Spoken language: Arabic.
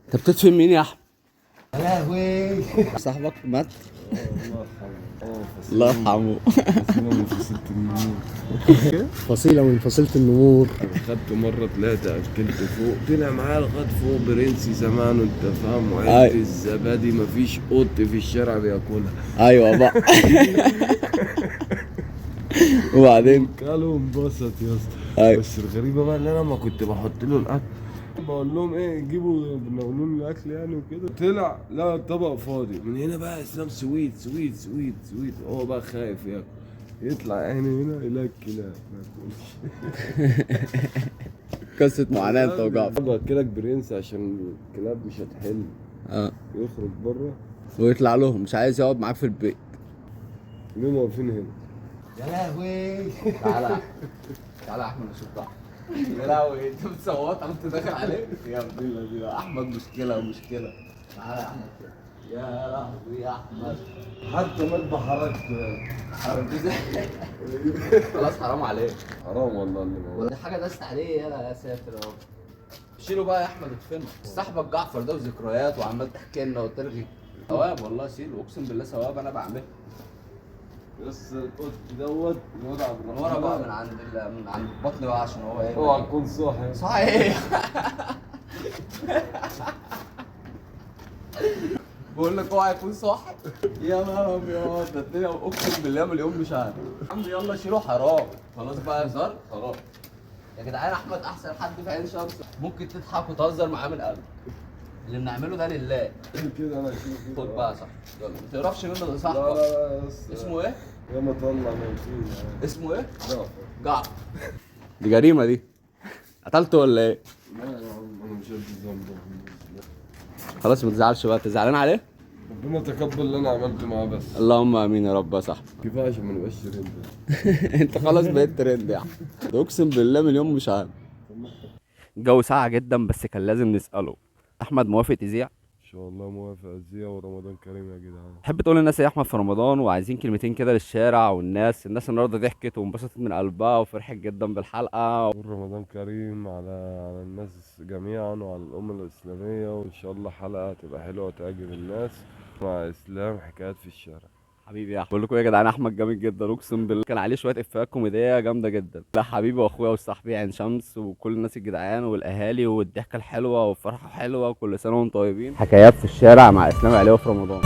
انت بتدفن مين يا احمد؟ يا لهوي. صاحبك مات؟ الله الله يرحمه. يرحمه. فصيلة من فصيلة النمور. فصيلة من فصيلة النمور. خدته مرة طلعت أكلت فوق، طلع معايا لغاية فوق برنسي زمان، أنت فاهم، أي. وعيلة الزبادي مفيش قط في الشارع بياكلها. ايوه بقى. وبعدين قالوا انبسط يا اسطى. أي. بس الغريبة بقى اللي أنا لما كنت بحط له الأكل بقول لهم ايه جيبوا بنقول لهم الاكل يعني وكده، طلع لا الطبق فاضي. من هنا بقى اسلام سويت سويت سويت سويت، هو بقى خايف ياكل، يطلع عيني هنا يلاقي الكلاب ما ياكلش. قصة معاناة انت وجعفر. باكلك برنس عشان الكلاب مش هتحل. اه يخرج بره ويطلع لهم مش عايز يقعد معاك في البيت. ليه واقفين هنا؟ يا لهوي. تعالى تعالى يا احمد نشوف بقى. يا لهوي انت بتصوت قمت داخل عليك يا ابن الذين. احمد مشكلة مشكلة. تعالى يا احمد. يا لهوي يا احمد. حتى ما بحركت. حرام ازاي؟ خلاص حرام عليك. حرام والله اللي ولا حاجة دست عليه يا ساتر يا رب. شيله بقى يا احمد ادفنه. صاحبك جعفر ده وذكريات وعمال تحكي لنا وترغي. ثواب والله شيله اقسم بالله ثواب انا بعمله. بس القط دوت الواد عبد من الرحمن ورا بقى من عند بطني بقى عشان هو ايه. اوعى تكون صاحي. صحيح. بقول لك اوعى يكون صاحي. يا نهار ابيض ده الدنيا اقسم بالله مليون مش عارف. يا عم يلا شيله حرام. خلاص بقى هزار خلاص. يا جدعان احمد احسن حد في عين شمس. ممكن تضحك وتهزر معاه من قلب. اللي بنعمله ده لله. كده انا اشيل كده. خد بقى يا صاحبي يلا ما تقرفش منه ده لا صاحبك. لا لا بس اسمه ايه؟ يا ما طلع من فينا. اسمه ايه؟ جعفر. جعفر. دي جريمة دي. قتلته ولا ايه؟ لا يا عم انا مش قد الذنب. خلاص ما تزعلش بقى تزعلان عليه؟ ربنا تقبل اللي انا عملته معاه بس. اللهم امين يا رب يا صاحبي. كفايه عشان ما نبقاش ترند. انت خلاص بقيت ترند يعني. ده اقسم بالله مليون مش عارف. الجو ساقع جدا بس كان لازم نسأله. احمد موافق تذيع؟ ان شاء الله موافق ازياء ورمضان كريم يا جدعان. تحب تقول للناس ايه يا احمد في رمضان وعايزين كلمتين كده للشارع والناس النهارده ضحكت وانبسطت من قلبها وفرحت جدا بالحلقه. قول رمضان كريم على الناس جميعا وعلى الأمة الإسلامية، وإن شاء الله حلقة تبقى حلوة وتعجب الناس مع إسلام حكايات في الشارع. حبيبي يا احمد بقول لكم ايه يا جدعان احمد جامد جدا اقسم بالله كان عليه شويه افيهات كوميديه جامده جدا. لا حبيبي واخويا وصاحبي عين شمس وكل الناس الجدعان والاهالي والضحكه الحلوه والفرحه حلوه وكل سنه وانتم طيبين. حكايات في الشارع مع اسلام عليه في رمضان.